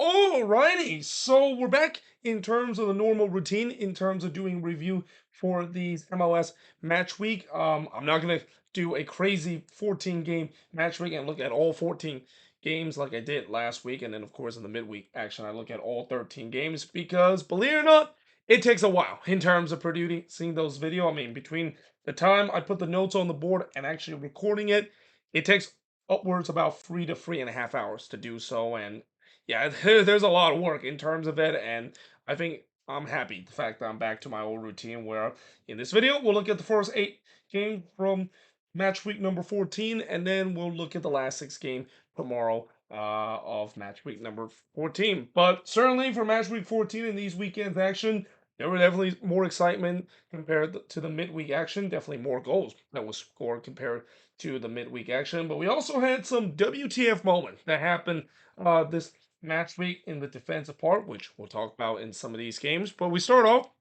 Alrighty, so we're back in terms of the normal routine, in terms of doing review for these MLS match week. I'm not gonna do a crazy 14 game match week and look at all 14 games like I did last week, and then of course in the midweek action I look at all 13 games because believe it or not, it takes a while in terms of producing those video. I mean, between the time I put the notes on the board and actually recording it, it takes upwards about 3 to 3.5 hours to do so, and yeah, there's a lot of work in terms of it, and I think I'm happy the fact that I'm back to my old routine where in this video we'll look at the first 8 games from match week number 14, and then we'll look at the last 6 games tomorrow of match week number 14. But certainly for match week 14 and these weekends action, there were definitely more excitement compared to the midweek action. Definitely more goals that was scored compared to the midweek action. But we also had some WTF moments that happened this match week in the defensive part, which we'll talk about in some of these games. But we start off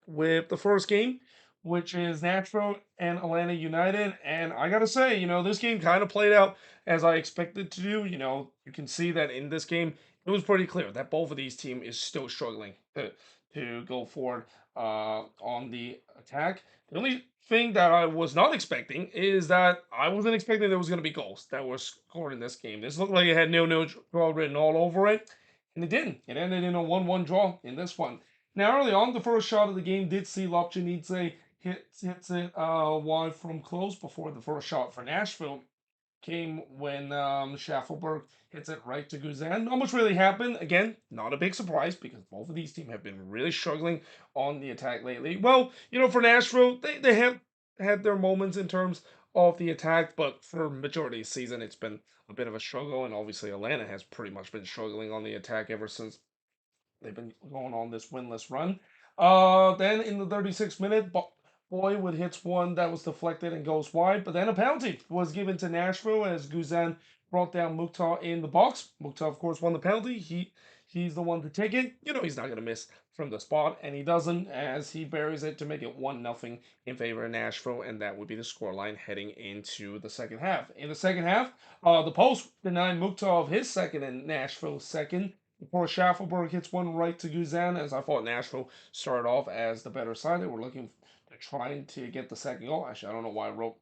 with the first game, which is Nashville and Atlanta United. And I got to say, this game kind of played out as I expected to do. You can see that in this game, it was pretty clear that both of these teams is still struggling to go forward on the attack. The only thing that I was not expecting is that I wasn't expecting there was going to be goals that were scored in this game. This looked like it had no draw written all over it, and it didn't. It ended in a 1-1 draw in this one. Now, early on, the first shot of the game did see Lopchenidze hits it wide from close before the first shot for Nashville came when Schaffelberg hits it right to Guzan. Not much really happened. Again, not a big surprise because both of these teams have been really struggling on the attack lately. Well, for Nashville, they have had their moments in terms of the attack, but for majority of the season, it's been a bit of a struggle, and obviously Atlanta has pretty much been struggling on the attack ever since they've been going on this winless run. Then in the 36th minute, Boyd hits one that was deflected and goes wide, but then a penalty was given to Nashville as Guzan brought down Mukhtar in the box. Mukhtar, of course, won the penalty. He's the one to take it. He's not going to miss from the spot, and he doesn't as he buries it to make it 1-0 in favor of Nashville, and that would be the scoreline heading into the second half. In the second half, the post denied Mukhtar of his second and Nashville's second before Schaffelberg hits one right to Guzan, as I thought Nashville started off as the better side. They were trying to get the second goal. Actually, I don't know why I wrote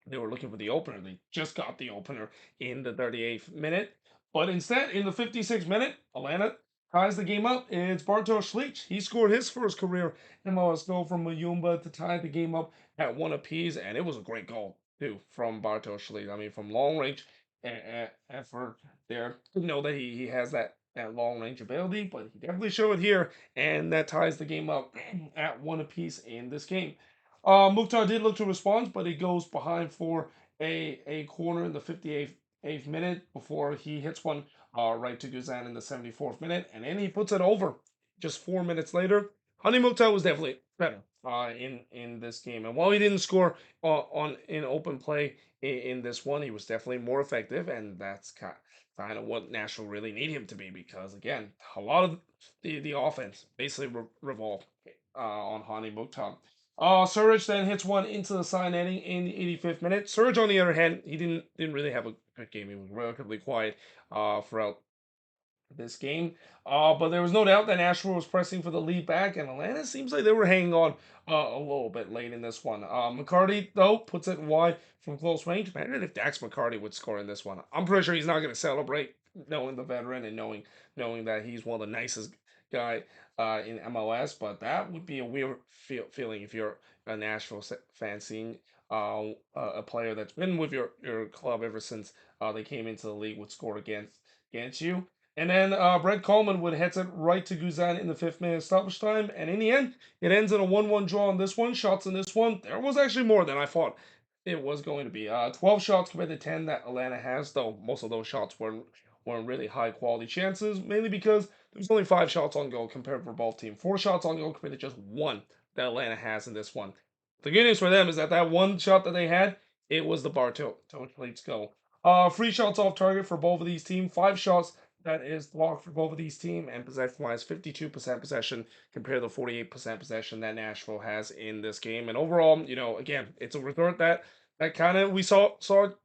they were looking for the opener. They just got the opener in the 38th minute. But instead, in the 56th minute, Atlanta ties the game up. It's Bartosz Slić. He scored his first career MLS goal from Mayumba to tie the game up at 1 apiece, and it was a great goal, too, from Bartosz Slić. I mean, from long range effort there. Didn't know that he has that long range ability, but he definitely showed it here, and that ties the game up at 1 apiece in this game. Mukhtar did look to respond, but he goes behind for a corner in the 58th minute before he hits one right to Guzan in the 74th minute, and then he puts it over just 4 minutes later. Honey Mukhtar was definitely better in this game, and while he didn't score in open play in this one, he was definitely more effective, and that's kind of what Nashville really need him to be because again, a lot of the offense basically revolved on Hani Mukhtar. Surge then hits one into the side netting in the 85th minute. Surge, on the other hand, he didn't really have a good game. He was relatively quiet throughout this game. But there was no doubt that Nashville was pressing for the lead back, and Atlanta seems like they were hanging on a little bit late in this one. McCarty, though, puts it wide from close range. Imagine if Dax McCarty would score in this one. I'm pretty sure he's not going to celebrate, knowing the veteran and knowing that he's one of the nicest guy in MLS. But that would be a weird feeling if you're a Nashville fan seeing a player that's been with your club ever since they came into the league would score against you. And then Brett Coleman would hit it right to Guzan in the 5th minute stoppage time. And in the end, it ends in a 1-1 draw on this one. Shots in this one, there was actually more than I thought it was going to be. 12 shots compared to 10 that Atlanta has, though most of those shots weren't really high quality chances, mainly because there was only 5 shots on goal compared for both teams. 4 shots on goal compared to just 1 that Atlanta has in this one. The good news for them is that one shot that they had, it was the Bartosz goal. 3 shots off target for both of these teams. 5 shots that is blocked for both of these teams, and possession-wise, 52% possession compared to the 48% possession that Nashville has in this game. And overall, again, it's a result that kind of we saw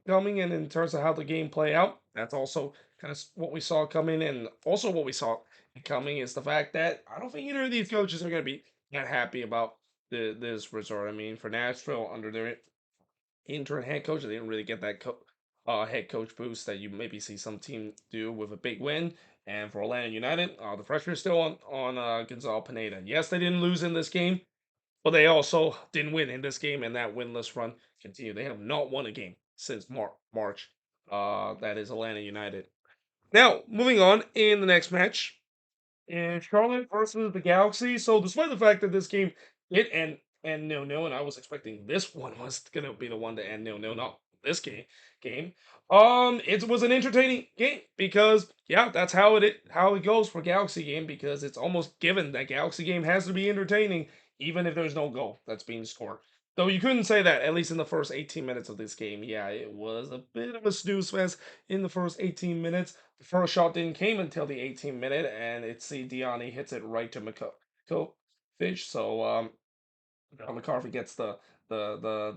coming, and in terms of how the game play out, that's also kind of what we saw coming, and also what we saw coming is the fact that I don't think either of these coaches are going to be that happy about this resort. I mean, for Nashville under their interim head coach, they didn't really get that head coach boost that you maybe see some team do with a big win. And for Atlanta United, the pressure is still on Gonzalo Pineda. Yes, they didn't lose in this game, but they also didn't win in this game, and that winless run continued. They have not won a game since March. That is Atlanta United. Now, moving on in the next match, in Charlotte versus the Galaxy. So, despite the fact that this game did end 0-0, and I was expecting this one was gonna be the one to end 0-0, not this game. It was an entertaining game because yeah, that's how it goes for Galaxy game because it's almost given that Galaxy game has to be entertaining even if there's no goal that's being scored. Though you couldn't say that at least in the first 18 minutes of this game. Yeah, it was a bit of a snooze fest in the first 18 minutes. The first shot didn't came until the 18th minute, and it's see Diani hits it right to Fish. So McCarthy gets the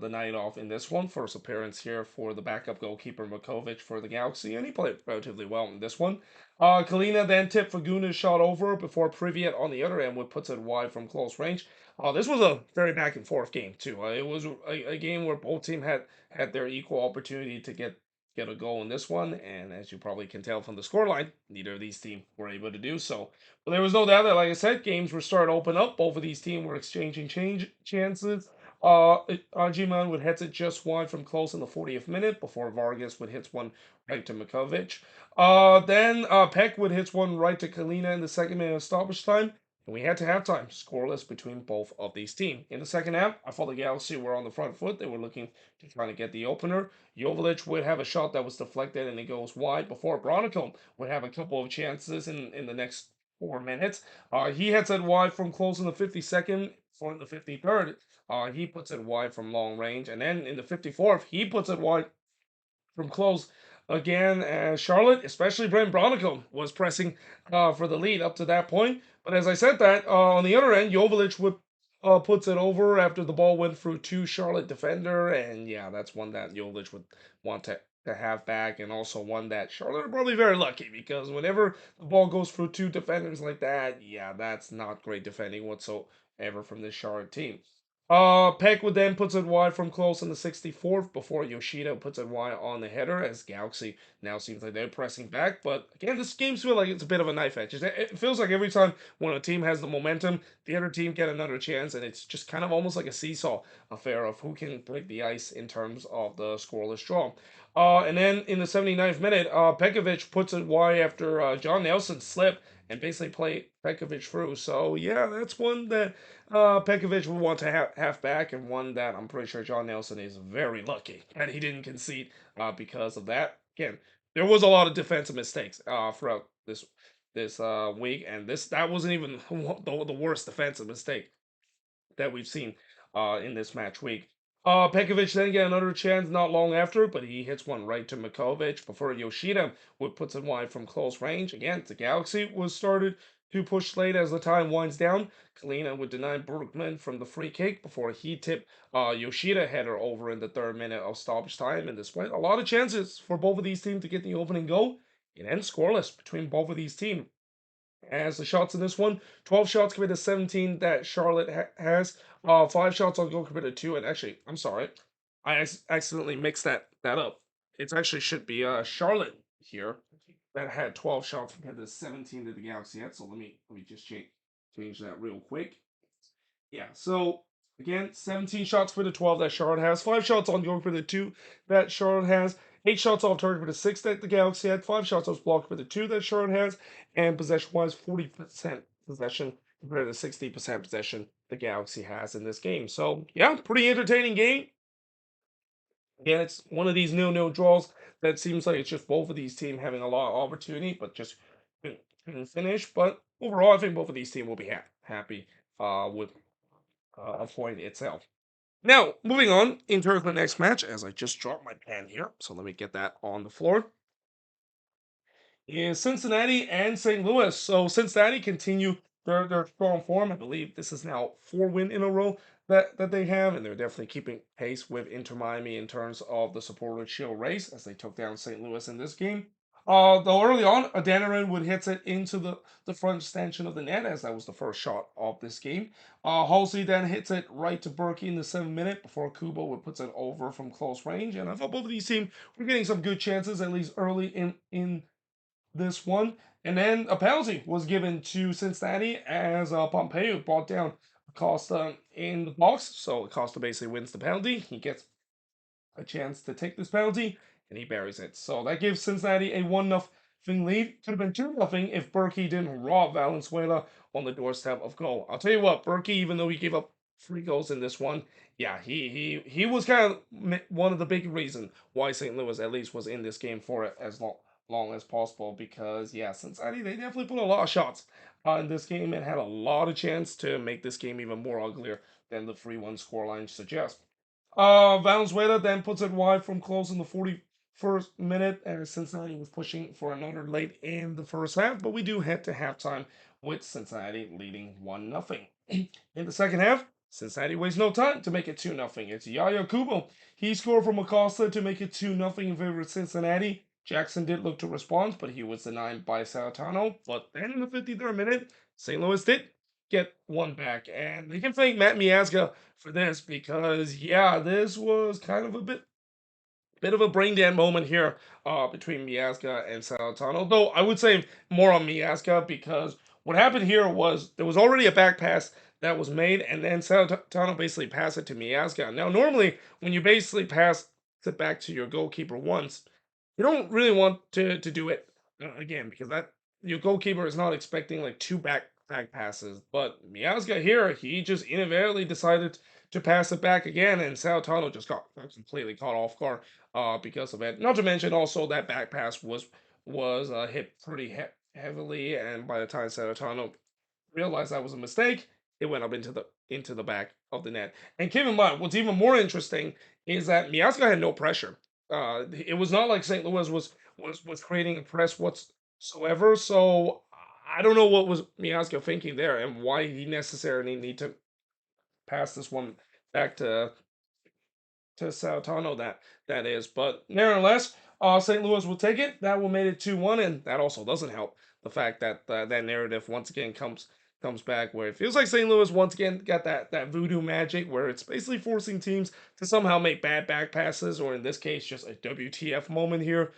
night off in this one. First appearance here for the backup goalkeeper Makovic for the Galaxy, and he played relatively well in this one. Kalina then tipped Faguna's shot over before Privyet on the other end would puts it wide from close range. This was a very back and forth game too. It was a game where both teams had their equal opportunity to get a goal in this one, and as you probably can tell from the scoreline, neither of these teams were able to do so. But there was no doubt that, like I said, games were starting to open up. Both of these teams were exchanging chances. Ajiman would hit it just wide from close in the 40th minute before Vargas would hit one right to Makovic. Then Peck would hit one right to Kalina in the second minute of stoppage time. And we had to halftime, scoreless between both of these teams. In the second half, I thought the Galaxy were on the front foot. They were looking to try to get the opener. Joveljic would have a shot that was deflected and it goes wide before Bronico would have a couple of chances in the next 4 minutes. He hits it wide from close in the 52nd for the 53rd. He puts it wide from long range. And then in the 54th, he puts it wide from close again. Charlotte, especially Brent Bronico, was pressing for the lead up to that point. But as I said that, on the other end, Joveljic would puts it over after the ball went through two Charlotte defender, and yeah, that's one that Joveljic would want to have back, and also one that Charlotte are probably very lucky because whenever the ball goes through two defenders like that, yeah, that's not great defending whatsoever from this Charlotte team. Peck would then puts it wide from close in the 64th before Yoshida puts it wide on the header as Galaxy now seems like they're pressing back. But again, this game feels like it's a bit of a knife edge. It feels like every time when a team has the momentum, the other team get another chance, and it's just kind of almost like a seesaw affair of who can break the ice in terms of the scoreless draw. And then in the 79th minute, Pekovic puts it wide after John Nelson slipped and basically played Pekovic through. So yeah, that's one that Pekovic would want to have back, and one that I'm pretty sure John Nelson is very lucky that he didn't concede because of that. Again, there was a lot of defensive mistakes throughout this week, and that wasn't even the worst defensive mistake that we've seen in this match week. Pekovic then get another chance not long after, but he hits one right to Makovic before Yoshida would puts it wide from close range. Again, the Galaxy was started to push late as the time winds down. Kalina would deny Bergman from the free kick before he tipped Yoshida header over in the third minute of stoppage time. And despite a lot of chances for both of these teams to get the opening goal, it ends scoreless between both of these teams. As the shots in this one, 12 shots compared to 17 that Charlotte has. 5 shots on goal compared to 2. And actually, I'm sorry, I accidentally mixed that up. It actually should be Charlotte here that had 12 shots compared to 17 that the Galaxy had. So let me just change that real quick. Yeah, so again, 17 shots for the 12 that Charlotte has, 5 shots on goal for the 2 that Charlotte has, 8 shots off target for the 6 that the Galaxy had, 5 shots off block for the 2 that Charlotte has, and possession wise, 40% possession compared to 60% possession the Galaxy has in this game. So, yeah, pretty entertaining game. Again, it's one of these no draws that seems like it's just both of these teams having a lot of opportunity, but just couldn't finish. But overall, I think both of these teams will be happy with a point itself. Now, moving on in terms of the next match, as I just dropped my pen here, so let me get that on the floor, is Cincinnati and St. Louis. So Cincinnati continue their strong form. I believe this is now 4 wins in a row that they have, and they're definitely keeping pace with Inter Miami in terms of the Supporter Shield race as they took down St. Louis in this game. Though early on, Adanaran would hit it into the front stanchion of the net, as that was the first shot of this game. Halsey then hits it right to Berkey in the 7th minute before Kubo would puts it over from close range. And I thought both of these teams were getting some good chances, at least early in this one. And then a penalty was given to Cincinnati as Pompeo brought down Acosta in the box. So Acosta basically wins the penalty. He gets a chance to take this penalty, and he buries it. So that gives Cincinnati a 1-0 lead. Could have been 2-0 if Berkey didn't rob Valenzuela on the doorstep of goal. I'll tell you what, Berkey, even though he gave up 3 goals in this one, yeah, he was kind of one of the big reasons why St. Louis at least was in this game for it as long as possible, because yeah, Cincinnati, they definitely put a lot of shots in this game and had a lot of chance to make this game even more uglier than the 3-1 scoreline suggests. Valenzuela then puts it wide from close in the 41st minute, and Cincinnati was pushing for another late in the first half, but we do head to halftime with Cincinnati leading 1-0. In the second half, Cincinnati wastes no time to make it 2-0. It's Yaya Kubo. He scored from Acosta to make it 2-0 in favor of Cincinnati. Jackson did look to respond, but he was denied by Salatano. But then in the 53rd minute, St. Louis did get one back, and they can thank Matt Miazga for this, because yeah, this was kind of a bit of a brain dead moment here between Miazga and Salatano. Though I would say more on Miazga, because what happened here was there was already a back pass that was made, and then Salatano basically passed it to Miazga. Now, normally when you basically pass it back to your goalkeeper once, you don't really want to do it again, because that your goalkeeper is not expecting like two back passes. But Miazga here, he just inadvertently decided to pass it back again, and Salatano just got completely caught off guard because of it. Not to mention also that back pass was hit pretty heavily, and by the time Salatano realized that was a mistake, it went up into the back of the net. And keep in mind, what's even more interesting is that Miazga had no pressure. It was not like St. Louis was creating a press whatsoever. So I don't know what was Miazga thinking there, and why he necessarily need to pass this one back to Sautano, that is. But nevertheless, St. Louis will take it. That will make it 2-1, and that also doesn't help the fact that that narrative once again comes back, where it feels like St. Louis once again got that voodoo magic, where it's basically forcing teams to somehow make bad back passes, or in this case, just a WTF moment here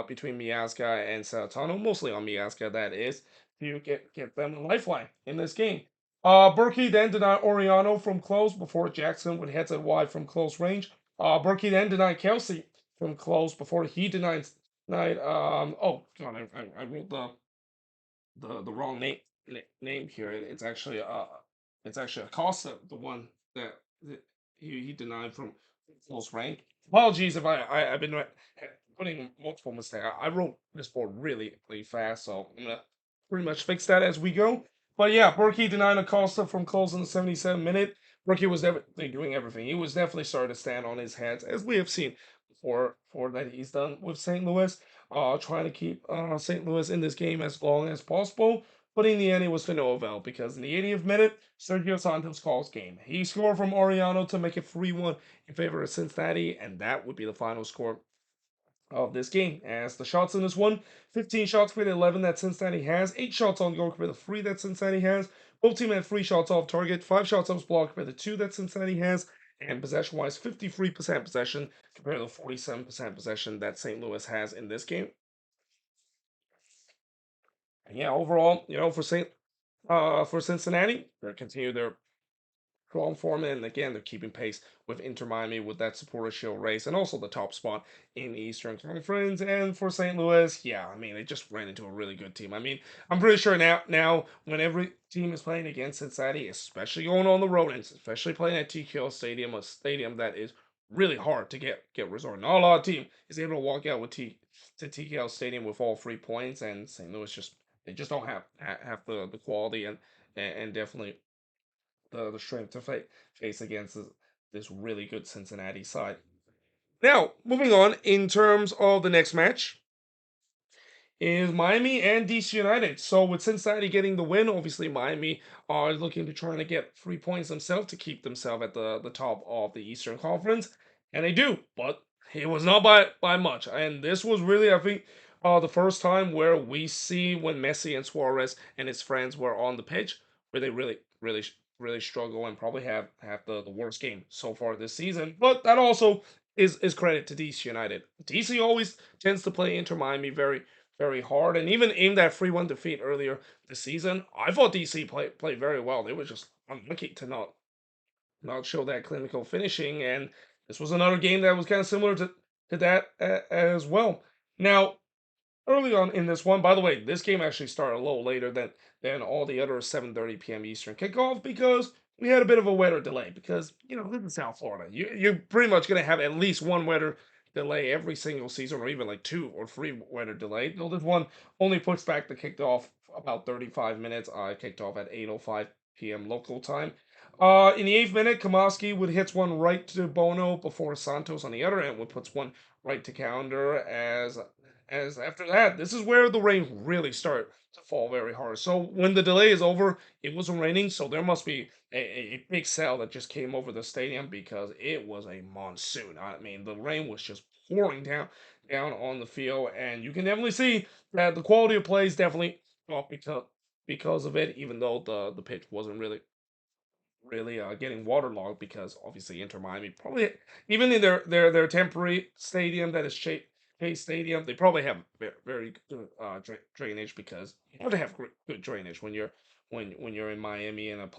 between Miazga and Sautano, mostly on Miazga, that is, to get them a lifeline in this game. Berkey then denied Oriano from close before Jackson would hit it wide from close range. Berkey then denied Kelsey from close before he denied oh god, I wrote the wrong name here. It's actually Acosta, the one that he denied from close range. Apologies if I've been putting multiple mistakes. I wrote this board really fast, so I'm gonna pretty much fix that as we go. But yeah, Berkey denied Acosta from close in the 77th minute. Berkey was definitely doing everything. He was definitely starting to stand on his heads, as we have seen before that he's done with St. Louis, trying to keep St. Louis in this game as long as possible. But in the end, it was to no avail, because in the 80th minute, Sergio Santos calls game. He scored from Oriano to make it 3-1 in favor of Cincinnati, and that would be the final score of this game. As the shots in this one, 15 shots for the 11 that Cincinnati has, 8 shots on goal for the 3 that Cincinnati has. Both teams had 3 shots off target, 5 shots off block for the 2 that Cincinnati has, and possession wise, 53% possession compared to the 47% possession that St. Louis has in this game. And yeah, overall, for Cincinnati, they continue their strong form, and again, they're keeping pace with Inter Miami with that supporter shield race, and also the top spot in the Eastern Conference. And for St. Louis, yeah, I mean, they just ran into a really good team. I mean, I'm pretty sure now when every team is playing against Cincinnati, especially going on the road, and especially playing at TKO Stadium, a stadium that is really hard to get resort. Not a lot of team is able to walk out with to TKO Stadium with all 3 points, and St. Louis just don't have the quality and definitely the strength to face against this really good Cincinnati side. Now, moving on in terms of the next match is Miami and DC United. So with Cincinnati getting the win, obviously Miami are looking to try to get 3 points themselves to keep themselves at the top of the Eastern Conference, and they do, but it was not by much. And this was really, I think, the first time where we see when Messi and Suarez and his friends were on the pitch, where they really struggle and probably have the worst game so far this season. But that also is credit to DC United. DC always tends to play Inter Miami very hard, and even in that 3-1 defeat earlier this season, I thought DC played very well. They were just unlucky to not show that clinical finishing, and this was another game that was kind of similar to that as well. Now, early on in this one, by the way, this game actually started a little later than all the other 7:30 p.m. Eastern kickoff because we had a bit of a weather delay. Because this is South Florida. You're pretty much gonna have at least one weather delay every single season, or even like 2 or 3 weather delay. Though this one only puts back the kickoff about 35 minutes. I kicked off at 8:05 p.m. local time. In the 8th minute, Kamaski would hit one right to Bono before Santos on the other end would puts one right to counter as after that, this is where the rain really started to fall very hard. So when the delay is over, it wasn't raining, so there must be a big cell that just came over the stadium because it was a monsoon. I mean, the rain was just pouring down on the field, and you can definitely see that the quality of play is definitely off because of it, even though the pitch wasn't really getting waterlogged because obviously Inter Miami probably even in their temporary stadium that is Chase Stadium, they probably have very good drainage because you have to have good drainage when you're in Miami in a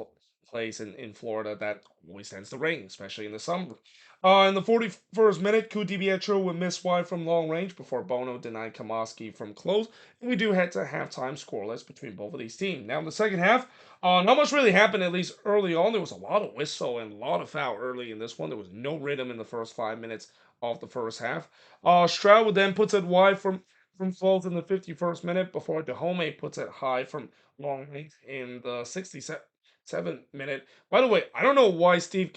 place in Florida that always tends to rain, especially in the summer. In the 41st minute, Kudibietro would miss wide from long range before Bono denied Kamaski from close, and we do head to halftime scoreless between both of these teams. Now in the second half, not much really happened, at least early on. There was a lot of whistle and a lot of foul early in this one. There was no rhythm in the first 5 minutes of the first half. Stroud would then puts it wide from close in the 51st minute before Dahome puts it high from long range in the 67th minute. By the way, I don't know why Steve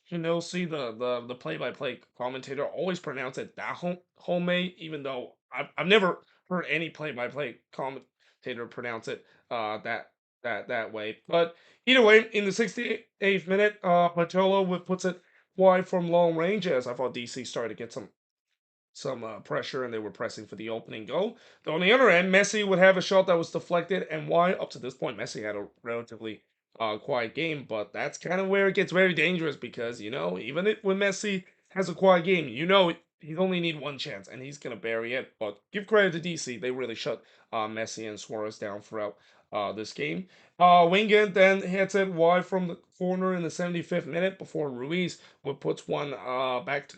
Canilsi, the play-by-play commentator, always pronounce it Dahome, even though I've never heard any play-by-play commentator pronounce it that way. But either way, in the 68th minute, Patolo puts it wide from long range as I thought DC started to get some pressure and they were pressing for the opening goal. Though on the other end, Messi would have a shot that was deflected, and why up to this point Messi had a relatively quiet game, but that's kind of where it gets very dangerous because even when Messi has a quiet game, he's only need one chance and he's gonna bury it. But give credit to DC, they really shut Messi and Suarez down throughout this game. Wingate then hits it wide from the corner in the 75th minute before Ruiz would puts one back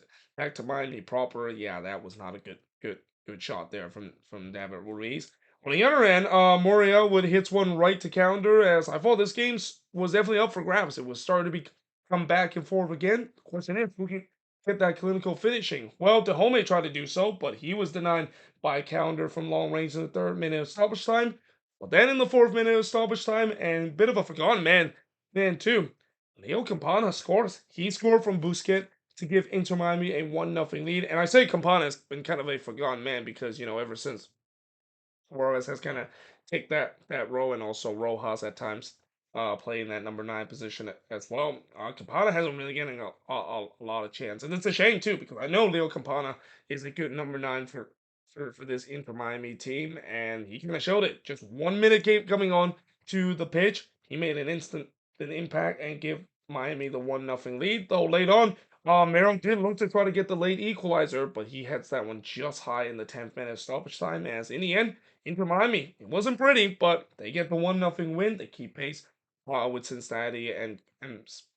to Miami proper. Yeah, that was not a good shot there from David Ruiz. On the other end, Montreal would hits one right to counter as I thought this game was definitely up for grabs. It was starting to come back and forth again. The question is, who can get that clinical finishing? Well, Dahome tried to do so, but he was denied by a counter from long range in the 3rd minute of stoppage time. But then in the 4th minute of stoppage time, and bit of a forgotten man too, Leo Campana scores. He scored from Busquets to give Inter Miami a 1-0 lead. And I say Campana's been kind of a forgotten man because, ever since Suarez has kind of take that role, and also Rojas at times playing that number 9 position as well. Campana hasn't really getting a lot of chance, and it's a shame too because I know Leo Campana is a good number 9 for this Inter Miami team, and he kind of showed it. Just 1 minute coming on to the pitch, he made an impact and give Miami the 1-0 lead. Though late on, Merrill did look to try to get the late equalizer, but he heads that one just high in the 10th minute stoppage time. As in the end, Inter Miami, it wasn't pretty, but they get the 1-0 win. They keep pace with Cincinnati and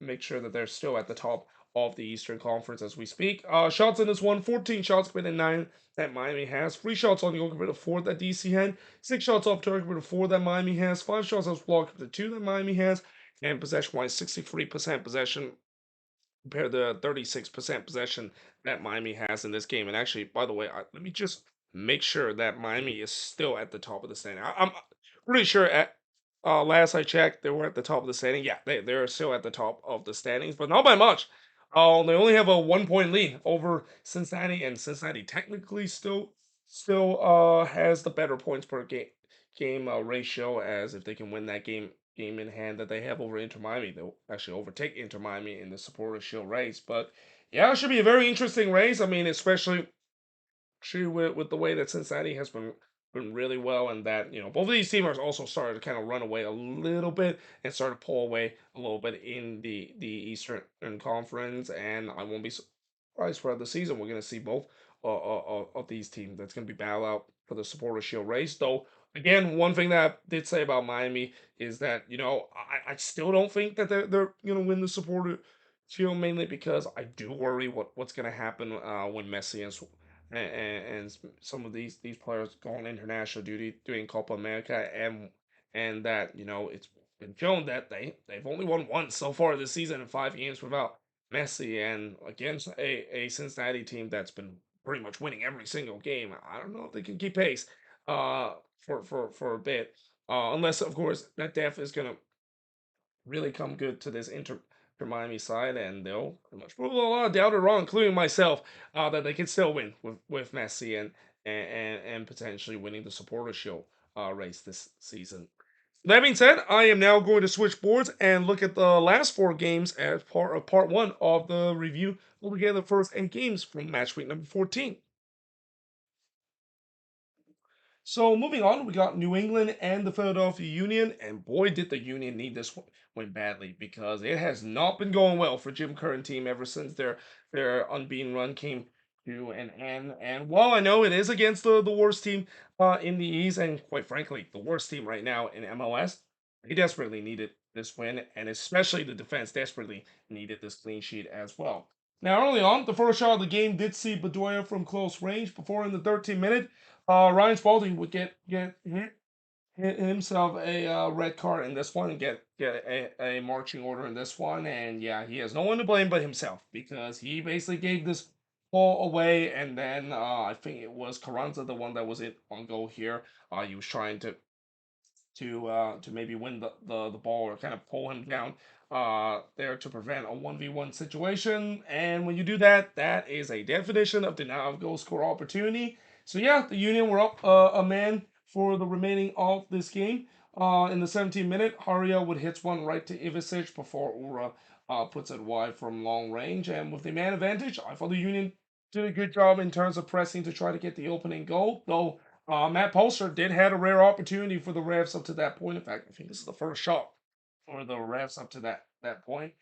make sure that they're still at the top of the Eastern Conference as we speak. Shots in this one, 14 shots compared to 9 that Miami has. 3 shots on goal compared to 4 that DC had. 6 shots off target compared to 4 that Miami has. 5 shots off block compared to 2 that Miami has. And possession-wise, 63% possession compared to 36% possession that Miami has in this game. And actually, by the way, let me just make sure that Miami is still at the top of the standing. I'm pretty sure at last I checked, they were at the top of the standing. Yeah, they're still at the top of the standings, but not by much. They only have a 1 point lead over Cincinnati, and Cincinnati technically still has the better points per game ratio. As if they can win that game in hand that they have over Inter Miami, they'll actually overtake Inter Miami in the Supporters Shield race. But yeah, it should be a very interesting race. I mean, especially especially with the way that Cincinnati has been really well, and that both of these teams are also started to kind of run away a little bit and start to pull away a little bit in the Eastern Conference, and I won't be surprised throughout the season we're going to see both of these teams that's going to be battle out for the Supporter Shield race. Though again, one thing that I did say about Miami is that I still don't think that they're going to win the Supporter Shield, mainly because I do worry what's going to happen when Messi and some of these players go on international duty doing Copa America, and that it's been shown that they've only won once so far this season in 5 games without Messi, and against a Cincinnati team that's been pretty much winning every single game. I don't know if they can keep pace for a bit, unless of course that depth is gonna really come good to this Inter Miami side, and they'll pretty much prove a lot of doubters wrong, including myself, that they can still win with Messi and potentially winning the Supporter Shield race this season. That being said, I am now going to switch boards and look at the last 4 games as part of part one of the review. We'll look at the first 8 games from match week number 14. So moving on, we got New England and the Philadelphia Union, and boy, did the Union need this win badly, because it has not been going well for Jim Curran team ever since their unbeaten run came to an end. And while I know it is against the worst team in the East, and quite frankly the worst team right now in MLS, they desperately needed this win, and especially the defense desperately needed this clean sheet as well. Now, early on, the first shot of the game did see Bedoya from close range before in the 13th minute. Ryan Spalding would get hit himself a red card in this one and get a marching order in this one. And yeah, he has no one to blame but himself, because he basically gave this ball away, and then I think it was Carranza, the one that was it on goal here. He was trying to maybe win the ball or kind of pull him down there to prevent a 1v1 situation. And when you do that, that is a definition of denial of goal score opportunity. So yeah, the Union were up a man for the remaining of this game. In the 17th minute, Haria would hit one right to Ivicic before Ura puts it wide from long range. And with the man advantage, I thought the Union did a good job in terms of pressing to try to get the opening goal, though Matt Polster did had a rare opportunity for the Revs up to that point. In fact, I think this is the first shot for the Revs up to that point.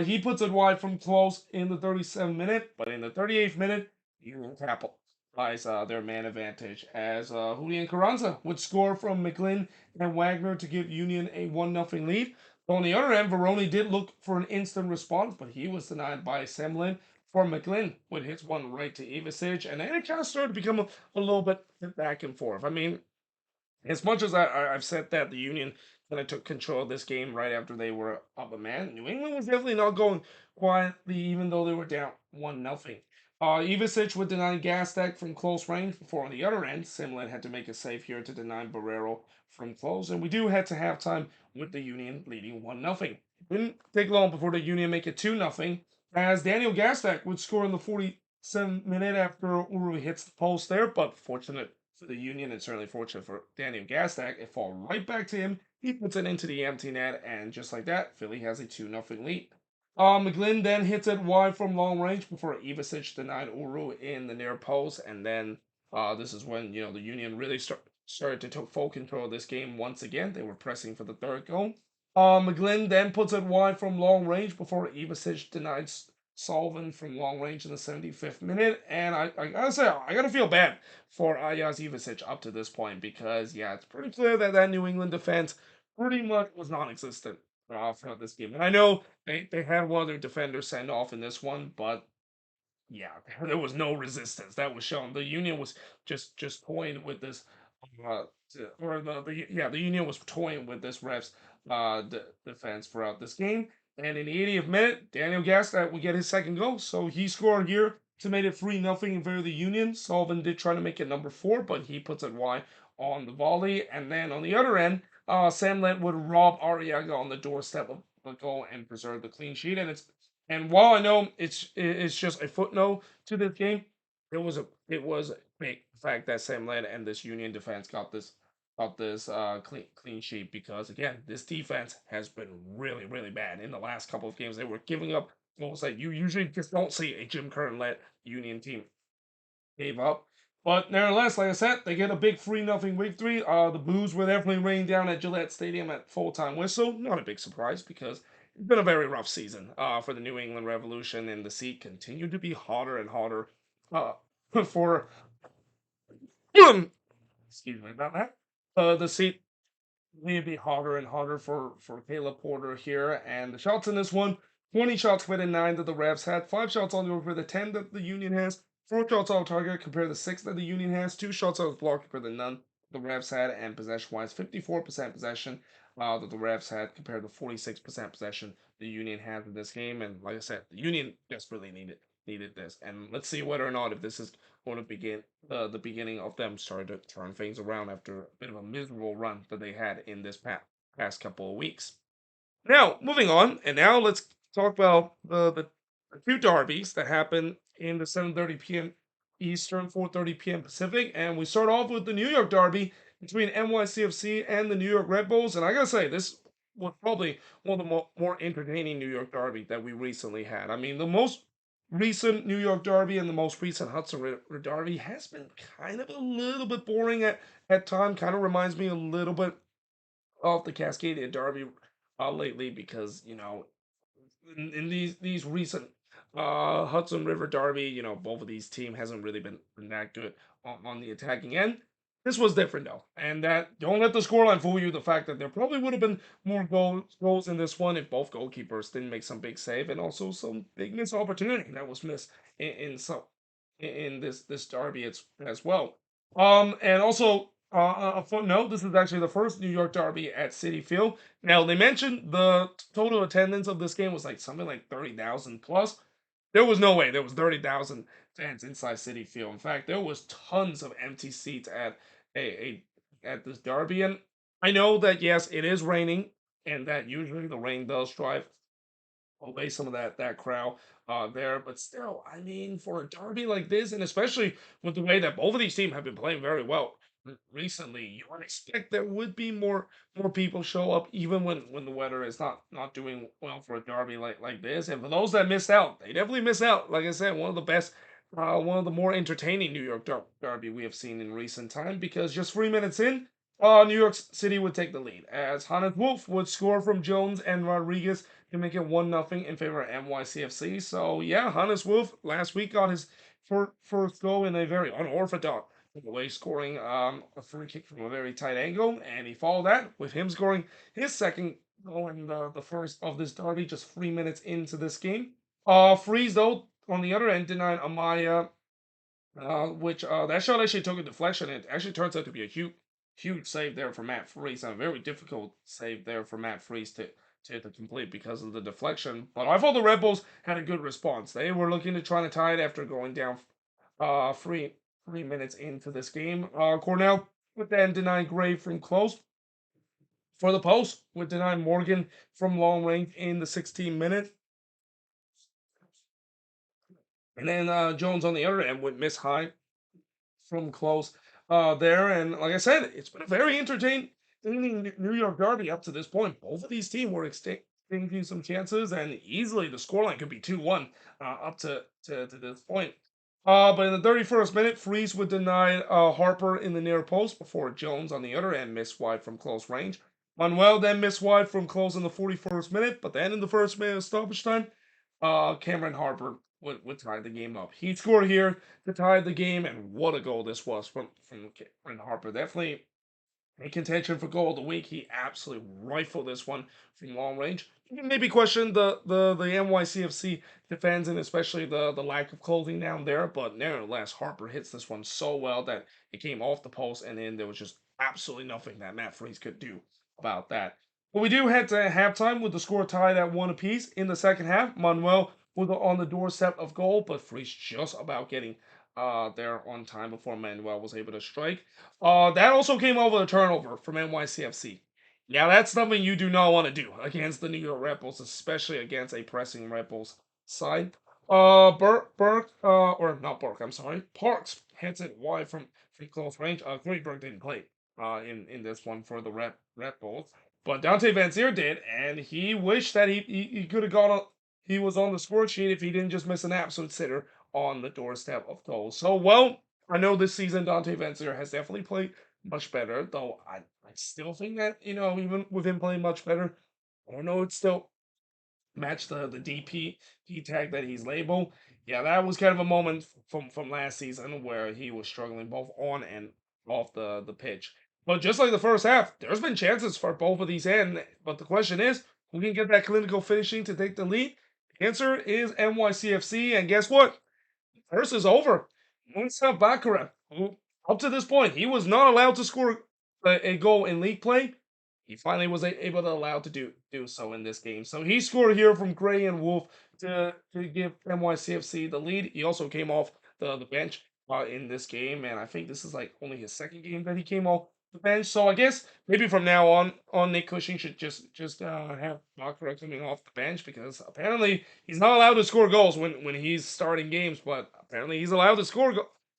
He puts it wide from close in the 37th minute, but in the 38th minute, Union capitalize their man advantage as Julian Carranza would score from McGlynn and Wagner to give Union a 1-0 lead. On the other end, Veroni did look for an instant response, but he was denied by Semlin for McGlynn would hit one right to Ivicic, and then it kind of started to become a little bit back and forth. I mean, as much as I've said that the Union kind of took control of this game right after they were up a man, New England was definitely not going quietly, even though they were down 1-0. Ivicic would deny Gastek from close range before on the other end, Simlin had to make a save here to deny Barrero from close, and we do head to halftime with the Union leading 1-0. Didn't take long before the Union make it 2-0, as Daniel Gastek would score in the 47th minute after Uru hits the post there, but fortunate for the Union and certainly fortunate for Daniel Gastak, it fall right back to him. He puts it into the empty net, and just like that, Philly has a 2-0 lead. McGlynn then hits it wide from long range before Ivicic denied Uru in the near post, and then this is when the Union really started to take full control of this game once again. They were pressing for the third goal. McGlynn then puts it wide from long range before Ivicic denied Sullivan from long range in the 75th minute, and I gotta say, I gotta feel bad for Ayaz Ivicic up to this point, because yeah, it's pretty clear that that New England defense pretty much was non-existent throughout this game. And I know they had one of their defenders send off in this one, but yeah, there was no resistance that was shown. The Union was just toying with this, uh, or the Union was toying with this refs defense throughout this game. And in the 80th minute, Daniel Gastat would get his second goal, so he scored here to make it 3-0 in favor of the Union. Sullivan did try to make it number 4, but he puts it wide on the volley. And then on the other end, Sam Lent would rob Arriaga on the doorstep of the goal and preserve the clean sheet. And while I know it's just a footnote to this game, it was a big fact that Sam Led and this Union defense got this clean sheet, because again, this defense has been really bad in the last couple of games. They were giving up goals that you usually just don't see a Jim Curtin led Union team gave up. But nevertheless, like I said, they get a big 3-0 victory. The boos were definitely raining down at Gillette Stadium at full-time whistle. Not a big surprise because it's been a very rough season for the New England Revolution, and the seat continued to be hotter and hotter uh, for excuse me about that. The seat need to be harder and harder for Caleb Porter here. And the shots in this one, 20 shots for the 9 that the Revs had, 5 shots on goal for the 10 that the Union has, 4 shots on target compared to 6 that the Union has, 2 shots on block compared to none the Revs had, and possession-wise, 54% possession that the Revs had compared to 46% possession the Union had in this game. And like I said, the Union desperately needed this. And let's see whether or not if this is going to begin the beginning of them starting to turn things around after a bit of a miserable run that they had in this past couple of weeks. Now, moving on, and now let's talk about the two derbies that happen in the 7:30 p.m. Eastern, 4:30 p.m. Pacific, and we start off with the New York Derby between NYCFC and the New York Red Bulls. And I gotta say, this was probably one of the more entertaining New York Derby that we recently had. I mean, the most recent New York Derby and the most recent Hudson River Derby has been kind of a little bit boring at time. Kind of reminds me a little bit of the Cascadia Derby lately because in these recent Hudson River Derby, both of these teams hasn't really been that good on the attacking end. This was different though, and that don't let the scoreline fool you. The fact that there probably would have been more goals in this one if both goalkeepers didn't make some big save, and also some big missed opportunity that was missed in this derby as well. And also a footnote: this is actually the first New York Derby at Citi Field. Now they mentioned the total attendance of this game was like something like 30,000 plus. There was no way there was 30,000 fans inside Citi Field. In fact, there was tons of empty seats a at this derby. And I know that yes, it is raining, and that usually the rain does drive away some of that crowd there. But still, I mean, for a derby like this, and especially with the way that both of these teams have been playing very well recently, you would expect there would be more people show up, even when the weather is not doing well for a derby like this. And for those that missed out, they definitely miss out. Like I said, one of the best. One of the more entertaining New York Derby we have seen in recent time because just 3 minutes in, New York City would take the lead as Hannes Wolf would score from Jones and Rodriguez to make it 1-0 in favor of NYCFC. So, yeah, Hannes Wolf last week got his first goal in a very unorthodox way, scoring a free kick from a very tight angle. And he followed that with him scoring his second goal in the first of this derby just 3 minutes into this game. Freeze, though, on the other end, denied Amaya which that shot actually took a deflection. It actually turns out to be a huge save there for Matt Freese, and a very difficult save there for Matt Freese to complete because of the deflection. But I thought the Red Bulls had a good response. They were looking to try to tie it after going down 3 minutes into this game. Cornell would then deny Gray from close for the post, would deny Morgan from long range in the 16 minutes. And then Jones on the other end would miss high from close there. And like I said, it's been a very entertaining New York Derby up to this point. Both of these teams were exchanging some chances, and easily the scoreline could be 2-1 up to this point. But in the 31st minute, Freeze would deny Harper in the near post before Jones on the other end missed wide from close range. Manuel then missed wide from close in the 41st minute, but then in the first minute of stoppage time, Cameron Harper would tie the game up. He scored here to tie the game, and what a goal this was from Cameron Harper. Definitely in contention for goal of the week. He absolutely rifled this one from long range. You can maybe question the NYCFC defense and especially the lack of clothing down there, but nevertheless, Harper hits this one so well that it came off the post, and then there was just absolutely nothing that Matt Freese could do about that. But we do head to halftime with the score tied at 1 apiece. In the second half, Manuel was on the doorstep of goal, but Freese just about getting there on time before Manuel was able to strike. That also came over a turnover from NYCFC. Yeah, that's something you do not want to do against the New York Red Bulls, especially against a pressing Red Bulls side. Or not Burke, I'm sorry. Parks hits it wide from close range. Greenberg didn't play in this one for the Red Bulls. But Dante Van Zier did, and he wished that he could have he was on the score sheet if he didn't just miss an absolute sitter on the doorstep of goal. So, well, I know this season Dante Venzer has definitely played much better, though I still think that, even with him playing much better, I don't know, it's still match the DP tag that he's labeled. Yeah, that was kind of a moment from last season where he was struggling both on and off the pitch. But just like the first half, there's been chances for both of these ends. But the question is, who can get that clinical finishing to take the lead? The answer is NYCFC, and guess what? First is over. Musa Bakara, who up to this point he was not allowed to score a goal in league play, he finally was able to allow to do so in this game. So he scored here from Gray and Wolf to give NYCFC the lead. He also came off the bench in this game, and I think this is like only his second game that he came off the bench. So I guess maybe from now on Nick Cushing should just have Bakara coming off the bench because apparently he's not allowed to score goals when he's starting games, but apparently he's allowed to score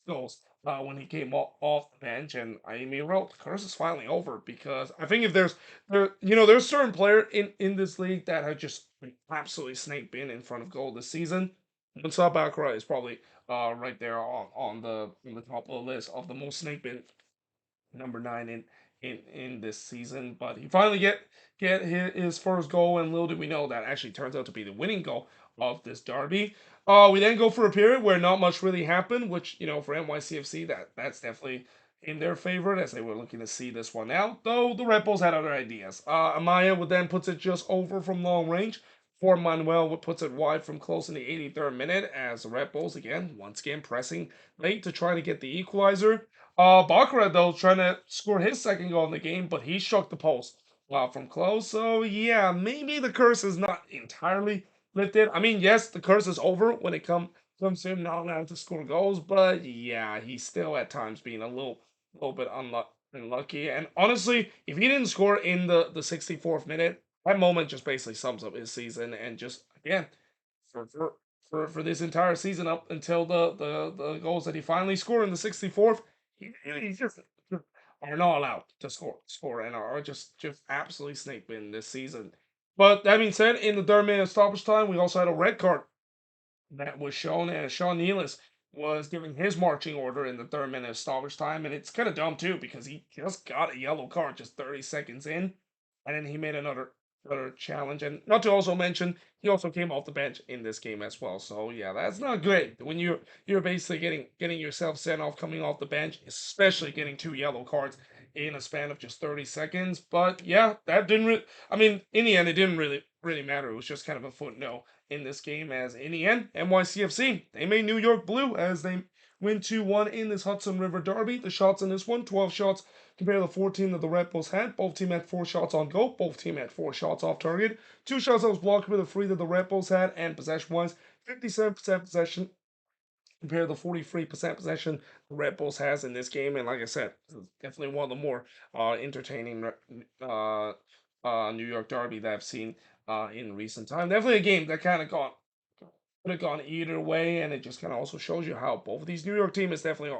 goals when he came off the bench. And I mean, well, the curse is finally over because I think if there's certain player in this league that have just been absolutely snake bin in front of goal this season. Musa Bakra is probably right there on the top of the list of the most snake bin number 9 in this season. But he finally get his first goal, and little did we know that actually turns out to be the winning goal of this derby. We then go for a period where not much really happened, which for NYCFC that's definitely in their favor as they were looking to see this one out. Though the Red Bulls had other ideas. Amaya would then puts it just over from long range. For Manuel would puts it wide from close in the 83rd minute as the Red Bulls once again pressing late to try to get the equalizer. Baccarat, though, trying to score his second goal in the game, but he struck the post from close. So, yeah, maybe the curse is not entirely lifted. I mean, yes, the curse is over when it comes to him not allowed to score goals, but yeah, he's still at times being a little bit unlucky. And honestly, if he didn't score in the 64th minute, that moment just basically sums up his season. And just, again, for for for this entire season up until the goals that he finally scored in the 64th, he just are not allowed to score and are just absolutely snake bin this season. But that being said, in the third minute of stoppage time, we also had a red card that was shown, and Sean Nealis was giving his marching order in the third minute of stoppage time, and it's kind of dumb too because he just got a yellow card just 30 seconds in, and then he made another challenge. And not to also mention, he also came off the bench in this game as well. So yeah, that's not great when you're basically getting yourself sent off coming off the bench, especially getting two yellow cards in a span of just 30 seconds. But yeah, that didn't. I mean, in the end, it didn't really matter. It was just kind of a footnote in this game, as in the end, NYCFC, they made New York blue as they win 2-1 in this Hudson River Derby. The shots in this one, 12 shots compared to the 14 that the Red Bulls had. Both teams had 4 shots on goal. Both teams had 4 shots off target. 2 shots that was blocked compared to the 3 that the Red Bulls had. And possession-wise, 57% possession compared to the 43% possession the Red Bulls has in this game. And like I said, this is definitely one of the more entertaining New York Derby that I've seen in recent time. Definitely a game that kind of could have gone either way, and it just kind of also shows you how both of these New York teams is definitely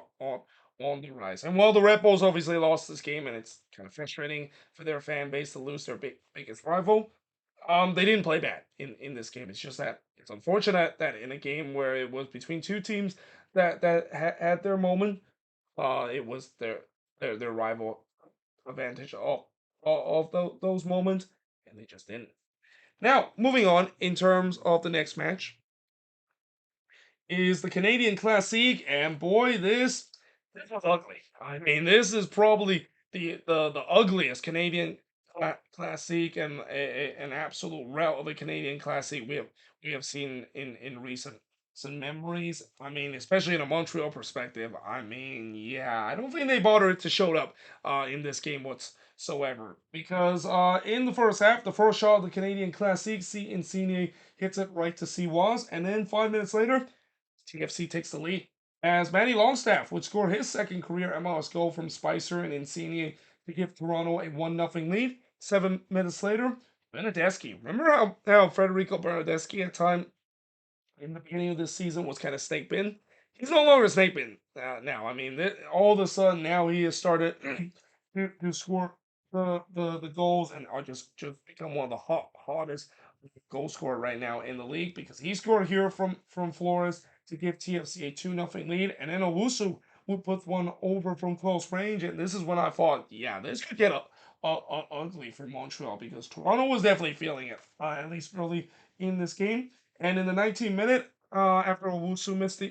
on the rise. And while the Red Bulls obviously lost this game, and it's kind of frustrating for their fan base to lose their biggest rival, they didn't play bad in this game. It's just that it's unfortunate that in a game where it was between two teams that had their moment, it was their rival advantage of those moments, and they just didn't. Now, moving on in terms of the next match is the Canadian Classique, and boy, this was ugly. I mean, this is probably the ugliest Canadian Classique and an absolute rout of a Canadian Classique we have seen in recent memories. I mean, especially in a Montreal perspective. I mean, yeah, I don't think they bothered to show up in this game whatsoever because in the first half, the first shot of the Canadian Classique, Insigne hits it right to Siwas, and then 5 minutes later. TFC takes the lead as Matty Longstaff would score his second career MLS goal from Spicer and Insigne to give Toronto a 1-0 lead. 7 minutes later, Bernadeschi. Remember how Federico Bernadeschi at time in the beginning of this season was kind of snake bin? He's no longer snake bin now. I mean, all of a sudden now he has started to score the goals and are just become one of the hottest goal scorer right now in the league because he scored here from Flores to give TFC a 2-0 lead, and then Owusu would put one over from close range, and this is when I thought, yeah, this could get ugly for Montreal because Toronto was definitely feeling it, at least early in this game. And in the 19th minute, after Owusu missed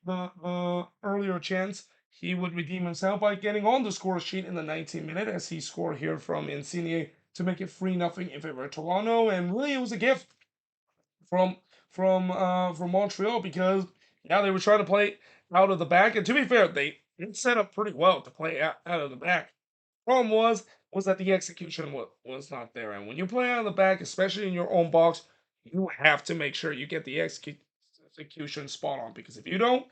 the earlier chance, he would redeem himself by getting on the score sheet in the 19th minute as he scored here from Insigne to make it 3-0 in favor of Toronto. And really, it was a gift from from Montreal because yeah, they were trying to play out of the back, and to be fair, they did set up pretty well to play out of the back. Problem was that the execution was not there, and when you play out of the back, especially in your own box, you have to make sure you get the execution spot on because if you don't,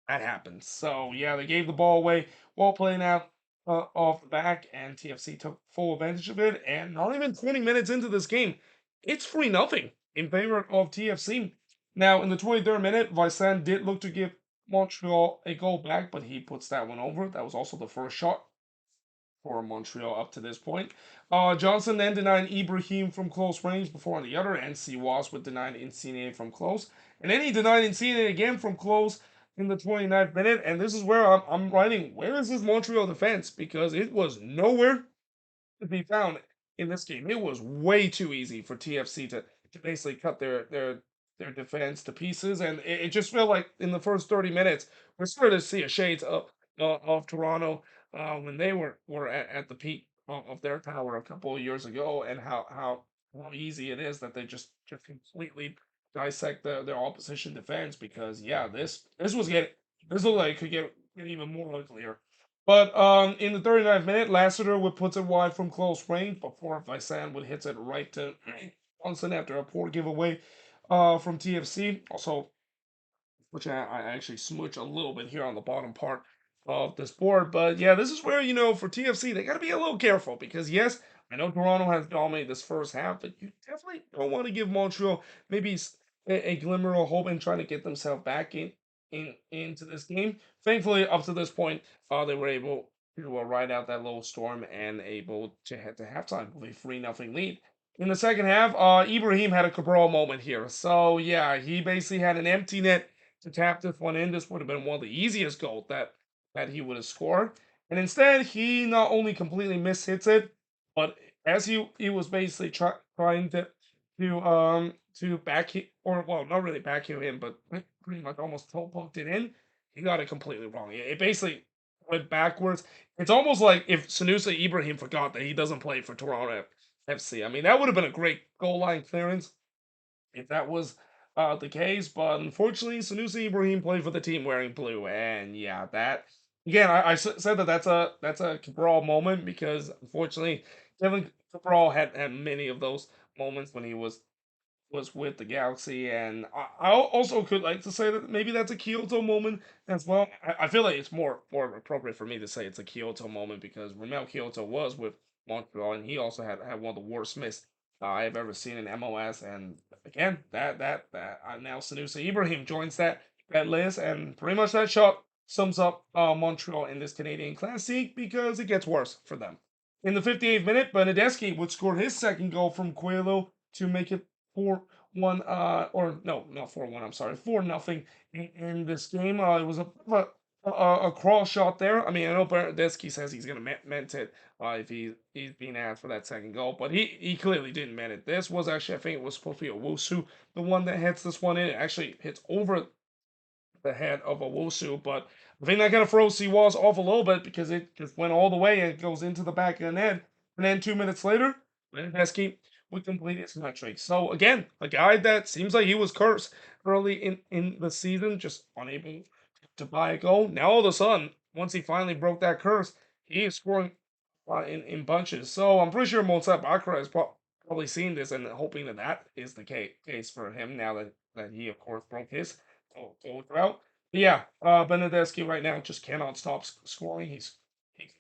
that happens. So yeah, they gave the ball away while playing out off the back, and TFC took full advantage of it. And not even 20 minutes into this game, it's 3-0 in favor of TFC. Now in the 23rd minute, Vincent did look to give Montreal a goal back, but he puts that one over. That was also the first shot for Montreal up to this point. Johnson then denied Ibrahim from close range before on the other end, Siwas would deny Insigne from close. And then he denied Insigne again from close in the 29th minute. And this is where I'm writing, where is this Montreal defense? Because it was nowhere to be found in this game. It was way too easy for TFC to basically cut their defense to pieces, and it just felt like in the first 30 minutes we're starting to see a shades of Toronto when they were at the peak of their power a couple of years ago, and how easy it is that they just completely dissect their opposition defense because yeah, this was getting this looked like it could get even more uglier. But in the 39th minute, Lassiter would put it wide from close range before Vincent would hit it right to Johnson after a poor giveaway from TFC. Also, which I actually smooch a little bit here on the bottom part of this board. But yeah, this is where, for TFC, they got to be a little careful because, yes, I know Toronto has dominated this first half, but you definitely don't want to give Montreal maybe a glimmer of hope in trying to get themselves back into this game. Thankfully, up to this point, they were able to ride out that little storm and able to head to halftime with a 3-0 lead. In the second half, Ibrahim had a Cabral moment here. So yeah, he basically had an empty net to tap this one in. This would have been one of the easiest goals that he would have scored. And instead, he not only completely mishits it, but as he was basically trying to back or well, not really back him, but pretty much almost toe poked it in. He got it completely wrong. It basically went backwards. It's almost like if Sanusi Ibrahim forgot that he doesn't play for Toronto FC. I mean, that would have been a great goal line clearance if that was the case. But unfortunately, Sanusi Ibrahim played for the team wearing blue, and yeah, that again, said that that's a Cabral moment because unfortunately, Kevin Cabral had many of those moments when he was with the Galaxy, and I also could like to say that maybe that's a Kyoto moment as well. I feel like it's more appropriate for me to say it's a Kyoto moment because Ramel Kyoto was with Montreal, and he also had one of the worst misses I have ever seen in MLS. And again, that now Sanusi Ibrahim joins that list, and pretty much that shot sums up Montreal in this Canadian Classic because it gets worse for them. In the 58th minute, Benedeski would score his second goal from Coelho to make it 4-1, or no, not 4-1, I'm sorry, 4-0 in this game. It was a cross shot there. I mean, I know Bernardeschi says he's going to meant it if he's being asked for that second goal, but he clearly didn't meant it. This was actually, I think it was supposed to be a Wusu, the one that hits this one in. It actually hits over the head of a Wusu, but I think that kind of throws Siwas off a little bit because it just went all the way and it goes into the back of the net. And then 2 minutes later, Bernardeschi would complete his hat trick. So again, a guy that seems like he was cursed early in the season, just unable to buy a goal. Now all of a sudden, once he finally broke that curse, he is scoring in bunches. So I'm pretty sure Monsat Bakra has probably seen this and hoping that that is the case for him now that he of course broke his goal drought. But yeah, Benedeski right now just cannot stop scoring. He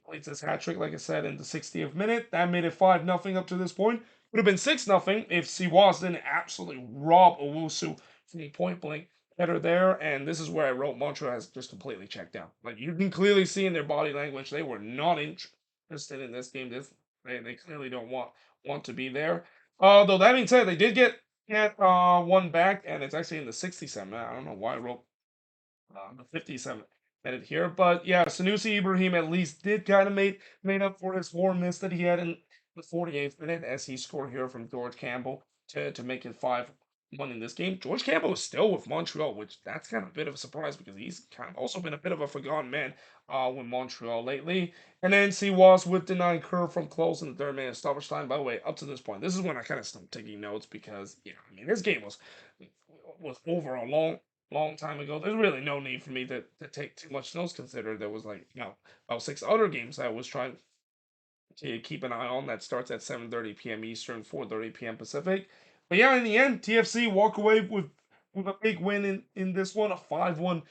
completes his hat trick, like I said, in the 60th minute. That made it 5-0 up to this point. Would have been 6-0 if Siwas didn't absolutely rob Owusu from point blank header there. And this is where I wrote Montreal has just completely checked out. Like you can clearly see in their body language, they were not interested in this game. They clearly don't want to be there. Though that being said, they did get one back, and it's actually in the 67th. I don't know why I wrote the 57th minute here. But yeah, Sanusi Ibrahim at least did kind of made up for his 4 miss that he had in the 48th minute as he scored here from George Campbell to make it 5-1 in this game. George Campbell is still with Montreal, which that's kind of a bit of a surprise because he's kind of also been a bit of a forgotten man with Montreal lately. And then Siwas with the 9 curve from close in the third minute stoppage time. By the way, up to this point, this is when I kind of stopped taking notes because yeah, I mean this game was over a long time ago. There's really no need for me to take too much notes, considering there was like about 6 other games I was trying to keep an eye on that starts at 7:30 p.m. Eastern, 4:30 p.m. Pacific. But yeah, in the end, TFC walk away with a big win in this one, a 5-1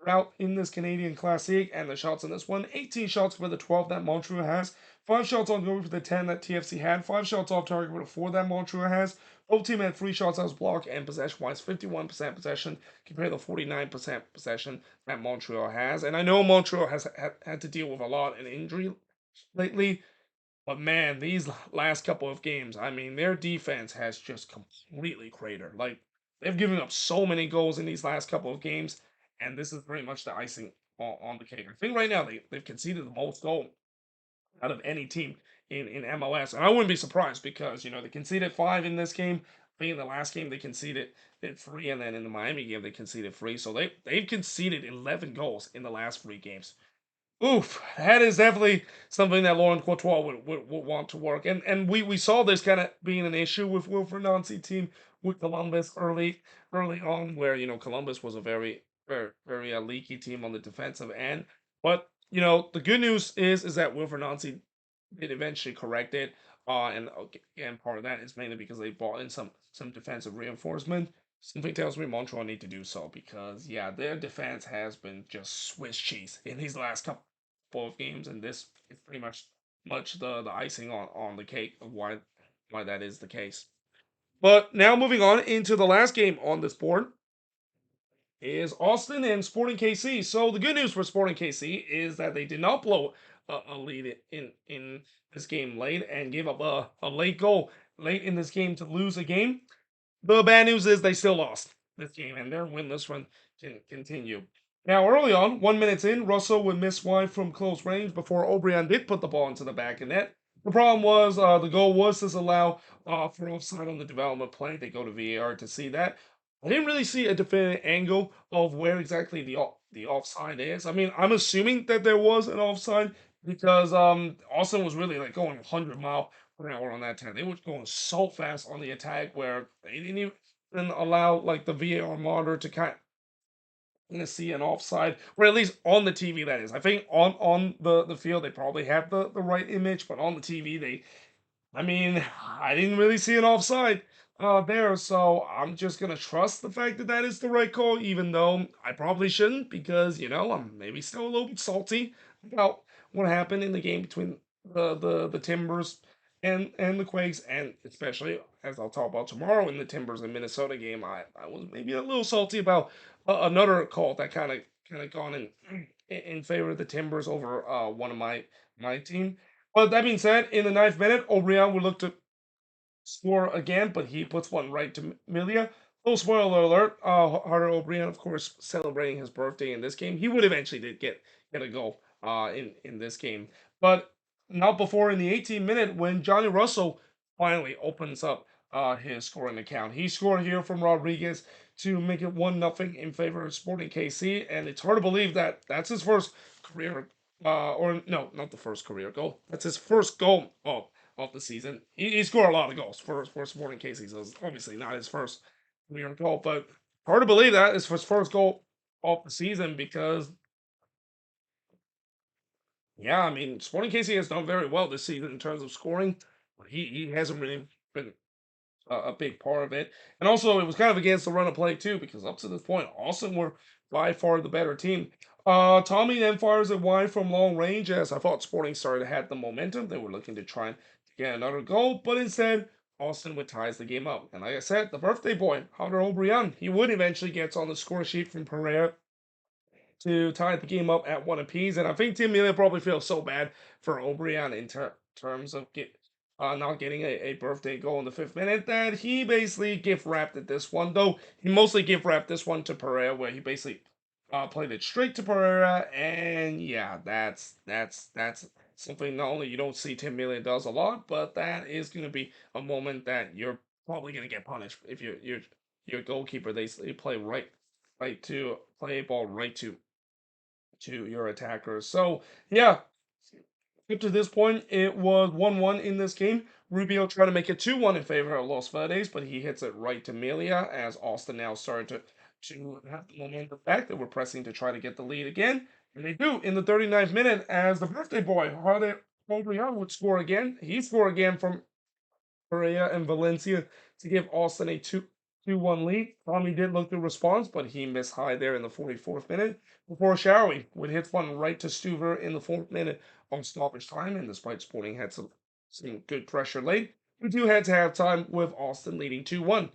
route in this Canadian Classic, and the shots in this one, 18 shots for the 12 that Montreal has, 5 shots on goal for the 10 that TFC had, 5 shots off target for the 4 that Montreal has. Both team had 3 shots as block, and possession-wise, 51% possession compared to 49% possession that Montreal has. And I know Montreal has had to deal with a lot in injury lately, but man, these last couple of games, I mean, their defense has just completely cratered. Like, they've given up so many goals in these last couple of games, and this is pretty much the icing on the cake. I think right now they've conceded the most goal out of any team in MLS. And I wouldn't be surprised because, they conceded 5 in this game. I think in the last game they conceded 3, and then in the Miami game they conceded 3. So they've conceded 11 goals in the last 3 games. Oof, that is definitely something that Laurent Courtois would want to work. And we saw this kind of being an issue with Wilfred Nancy team with Columbus early on, where Columbus was a very leaky team on the defensive end. But the good news is that Wilfred Nancy did eventually correct it. And again, part of that is mainly because they brought in some defensive reinforcement. Something tells me Montreal need to do so because yeah, their defense has been just Swiss cheese in these last couple of games, and this is pretty much the icing on the cake of why that is the case. But now moving on into the last game on this board is Austin and Sporting KC. So the good news for Sporting KC is that they did not blow a lead in this game late and gave up a late goal late in this game to lose a game. The bad news is they still lost this game, and their winless run can continue. Now, early on, 1 minute in, Russell would miss wide from close range before O'Brien did put the ball into the back of net. The problem was the goal was disallowed for offside on the development play. They go to VAR to see that. I didn't really see a definitive angle of where exactly the offside is. I mean, I'm assuming that there was an offside because Austin was really like going 100 mile per hour on that time. They were going so fast on the attack where they didn't even allow like the VAR monitor to kind of see an offside, or at least on the TV that is. I think on the field they probably have the right image, but on the TV I mean, I didn't really see an offside there, so I'm just gonna trust the fact that that is the right call, even though I probably shouldn't, because I'm maybe still a little bit salty about what happened in the game between the Timbers and the Quakes, and especially as I'll talk about tomorrow in the Timbers and Minnesota game, I was maybe a little salty about another call that kind of gone in favor of the Timbers over one of my team. But that being said, in the 9th minute, O'Brien would look to score again, but he puts one right to Milia. Little spoiler alert: Harder O'Brien, of course, celebrating his birthday in this game. He would eventually did get a goal in this game, but not before in the 18th minute when Johnny Russell finally opens up his scoring account. He scored here from Rodriguez to make it 1-0 in favor of Sporting KC, and it's hard to believe that that's his first career or no, not the first career goal. That's his first goal of the season. He scored a lot of goals for Sporting KC, so it's obviously not his first career goal. But hard to believe that is his first goal of the season because, yeah, I mean, Sporting KC has done very well this season in terms of scoring, but he hasn't really been a big part of it. And also, it was kind of against the run of play too, because up to this point, Austin were by far the better team. Tommy then fires it wide from long range as I thought Sporting started to have the momentum. They were looking to try and get another goal, but instead, Austin would ties the game up. And like I said, the birthday boy, Hunter O'Brien, he would eventually get on the score sheet from Pereira to tie the game up at 1 apiece. And I think Tim Melia probably feels so bad for O'Brien in terms of not getting a birthday goal in the 5th minute that he basically gift wrapped at this one. Though he mostly gift wrapped this one to Pereira, where he basically played it straight to Pereira, and yeah, that's something not only you don't see Tim Melia does a lot, but that is going to be a moment that you're probably going to get punished if you're your goalkeeper. They play right to play a ball right to your attackers. So yeah, up to this point, it was 1-1 in this game. Rubio tried to make it 2-1 in favor of Los Verdes, but he hits it right to Melia as Austin now started to have the momentum back. They were pressing to try to get the lead again. And they do in the 39th minute as the birthday boy, Rodrigo, would score again. He scored again from Correa and Valencia to give Austin a 2-1 lead. Tommy did look to response, but he missed high there in the 44th minute before Showery would hit one right to Stuver in the 4th minute on stoppage time. And despite Sporting had some good pressure late, we do head to halftime with Austin leading 2-1.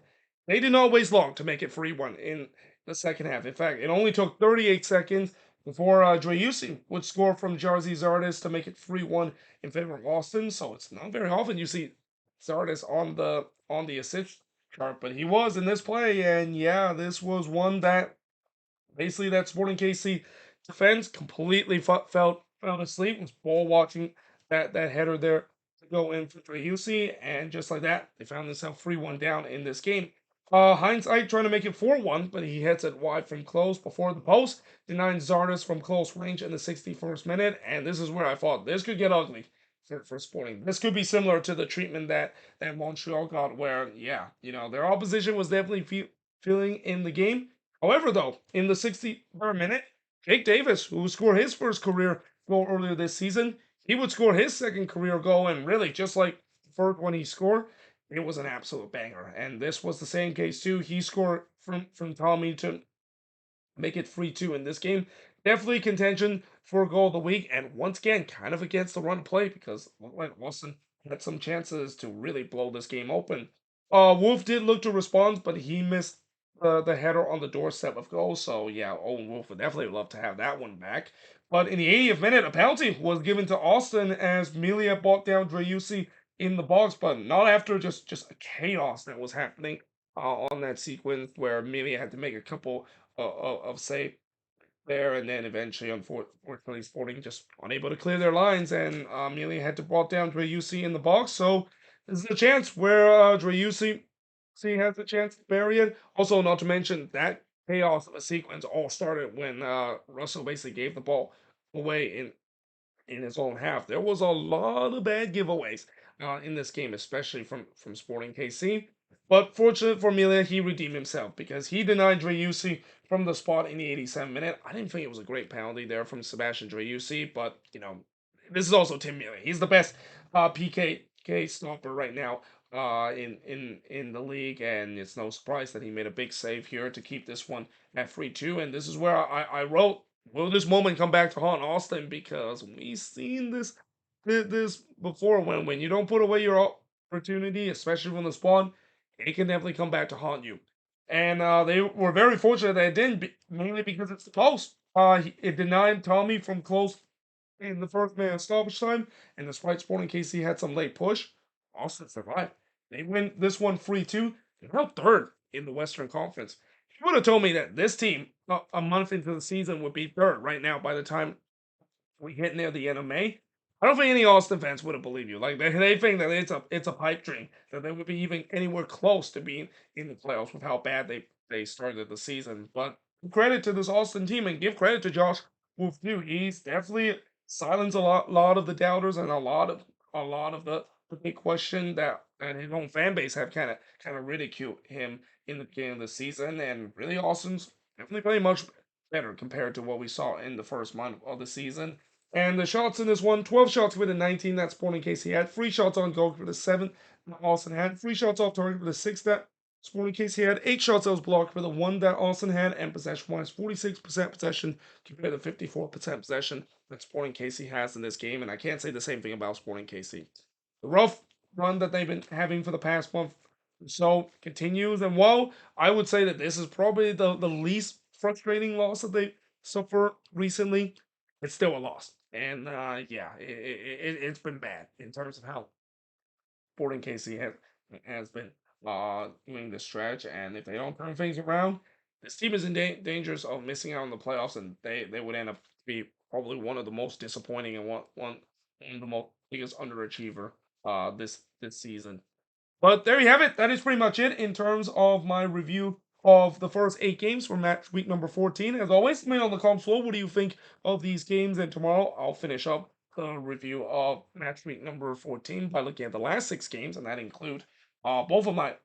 They did not waste long to make it 3-1 in the second half. In fact, it only took 38 seconds before Dreyusi would score from Jarzy Zardes to make it 3-1 in favor of Austin. So it's not very often you see Zardes on the assist chart, but he was in this play, and yeah, this was one that basically that Sporting KC defense completely fell asleep, was ball watching that header there to go in for Dreyusi, and just like that, they found themselves 3-1 down in this game. Hindsight trying to make it 4-1, but he hits it wide from close before the post, denying Zardes from close range in the 61st minute, and this is where I thought this could get ugly for Sporting. This could be similar to the treatment that Montreal got, where, yeah, their opposition was definitely feeling in the game. However, though, in the 63rd minute, Jake Davis, who scored his first career goal earlier this season, he would score his second career goal, and really, just like the first one he scored, it was an absolute banger. And this was the same case too. He scored from Tommy to make it 3-2 in this game. Definitely contention for goal of the week, and once again, kind of against the run play because like Wilson had some chances to really blow this game open. Wolf did look to respond, but he missed the header on the doorstep of goal. So yeah, Owen Wolf would definitely love to have that one back. But in the 80th minute, a penalty was given to Austin as Melia brought down Dreyusi in the box, but not after just a chaos that was happening on that sequence where Melia had to make a couple of save there, and then eventually, unfortunately, Sporting just unable to clear their lines, and Mealy had to brought down Dreyusi in the box. So this is a chance where Dreyusi has a chance to bury it. Also, not to mention that chaos of a sequence all started when Russell basically gave the ball away in his own half. There was a lot of bad giveaways in this game, especially from Sporting KC. But fortunate for Melia, he redeemed himself because he denied Dreyusi from the spot in the 87th minute. I didn't think it was a great penalty there from Sebastian Dreyusi, but this is also Tim Melia. He's the best PK stopper right now in the league, and it's no surprise that he made a big save here to keep this one at 3-2. And this is where I wrote, will this moment come back to haunt Austin? Because we've seen this before. When you don't put away your opportunity, especially from the spawn, it can definitely come back to haunt you. And they were very fortunate that it didn't, mainly because it's the post. It denied Tommy from close in the first minute of stoppage time, and despite Sporting KC had some late push, Austin survived. They win this one 3-2. They're now third in the Western Conference. If you would have told me that this team, a month into the season, would be third right now by the time we hit near the end of May, I don't think any Austin fans would have believed you. Like they think that it's a pipe dream that they would be even anywhere close to being in the playoffs with how bad they started the season. But credit to this Austin team and give credit to Josh Wolf too. He's definitely silenced a lot of the doubters and a lot of the big question that and his own fan base have kind of ridiculed him in the beginning of the season. And really, Austin's definitely playing much better compared to what we saw in the first month of the season. And the shots in this one, 12 shots with a 19 that Sporting KC had, 3 shots on goal for the 7 that Austin had, 3 shots off target for the 6 that Sporting KC had, 8 shots that was blocked for the 1 that Austin had, and possession-wise, 46% possession compared to 54% possession that Sporting KC has in this game. And I can't say the same thing about Sporting KC. The rough run that they've been having for the past month or so continues, and while I would say that this is probably the least frustrating loss that they suffered recently, it's still a loss. And yeah, it's been bad in terms of how Sporting KC has been doing this stretch. And if they don't turn things around, this team is in dangers of missing out on the playoffs, and they would end up to be probably one of the most disappointing and one of the most biggest underachiever this season. But there you have it. That is pretty much it in terms of my review of the first 8 games for match week number 14. As always, let me know in the comments below what do you think of these games, and tomorrow I'll finish up the review of match week number 14 by looking at the last 6 games, and that include both of my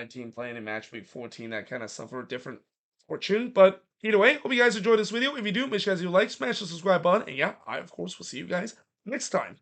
team playing in match week 14 that kind of suffered different fortune. But either way, hope you guys enjoyed this video. If you do, make sure you guys do like, smash the subscribe button, and yeah, I of course will see you guys next time.